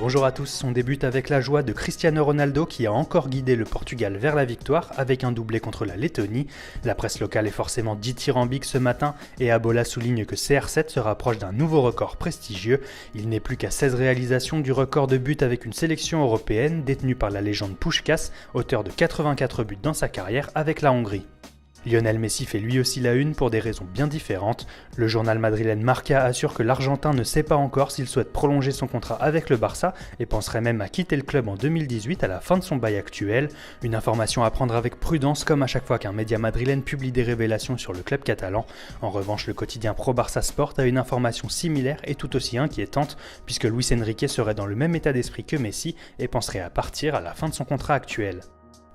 Bonjour à tous, on débute avec la joie de Cristiano Ronaldo qui a encore guidé le Portugal vers la victoire avec un doublé contre la Lettonie. La presse locale est forcément dithyrambique ce matin et Abola souligne que CR7 se rapproche d'un nouveau record prestigieux. Il n'est plus qu'à 16 réalisations du record de buts avec une sélection européenne détenue par la légende Puskás, auteur de 84 buts dans sa carrière avec la Hongrie. Lionel Messi fait lui aussi la une pour des raisons bien différentes. Le journal madrilène Marca assure que l'Argentin ne sait pas encore s'il souhaite prolonger son contrat avec le Barça et penserait même à quitter le club en 2018 à la fin de son bail actuel. Une information à prendre avec prudence comme à chaque fois qu'un média madrilène publie des révélations sur le club catalan. En revanche, le quotidien Pro Barça Sport a une information similaire et tout aussi inquiétante puisque Luis Enrique serait dans le même état d'esprit que Messi et penserait à partir à la fin de son contrat actuel.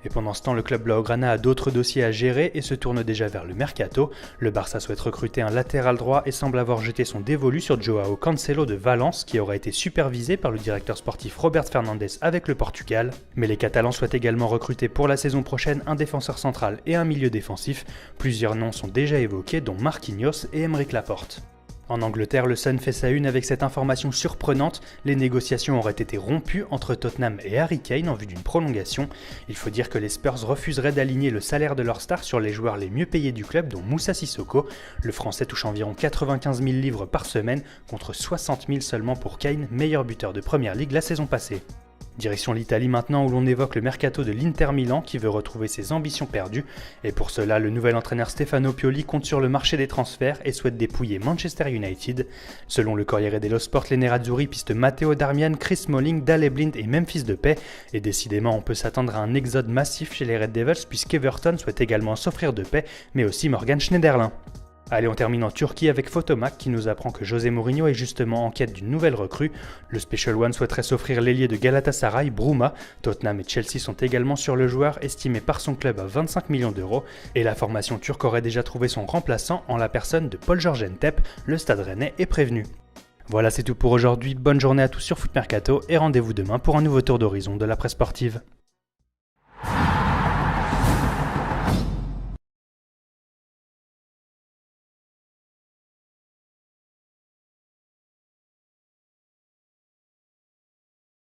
Et pendant ce temps, le club blaugrana a d'autres dossiers à gérer et se tourne déjà vers le mercato. Le Barça souhaite recruter un latéral droit et semble avoir jeté son dévolu sur Joao Cancelo de Valence, qui aurait été supervisé par le directeur sportif Robert Fernandes avec le Portugal. Mais les Catalans souhaitent également recruter pour la saison prochaine un défenseur central et un milieu défensif. Plusieurs noms sont déjà évoqués, dont Marquinhos et Aymeric Laporte. En Angleterre, le Sun fait sa une avec cette information surprenante, les négociations auraient été rompues entre Tottenham et Harry Kane en vue d'une prolongation. Il faut dire que les Spurs refuseraient d'aligner le salaire de leur star sur les joueurs les mieux payés du club, dont Moussa Sissoko. Le Français touche environ 95 000 livres par semaine, contre 60 000 seulement pour Kane, meilleur buteur de Première Ligue la saison passée. Direction l'Italie maintenant où l'on évoque le mercato de l'Inter Milan qui veut retrouver ses ambitions perdues et pour cela le nouvel entraîneur Stefano Pioli compte sur le marché des transferts et souhaite dépouiller Manchester United. Selon le Corriere dello Sport, les Nerazzurri pistent Matteo Darmian, Chris Smalling, Daley Blind et Memphis Depay et décidément on peut s'attendre à un exode massif chez les Red Devils puisqu'Everton souhaite également s'offrir Depay mais aussi Morgan Schneiderlin. Allez, on termine en Turquie avec Photomac qui nous apprend que José Mourinho est justement en quête d'une nouvelle recrue. Le Special One souhaiterait s'offrir l'ailier de Galatasaray, Bruma. Tottenham et Chelsea sont également sur le joueur, estimé par son club à 25 millions d'euros. Et la formation turque aurait déjà trouvé son remplaçant en la personne de Paul George Entep. Le Stade Rennais est prévenu. Voilà, c'est tout pour aujourd'hui. Bonne journée à tous sur Foot Mercato et rendez-vous demain pour un nouveau tour d'horizon de la presse sportive.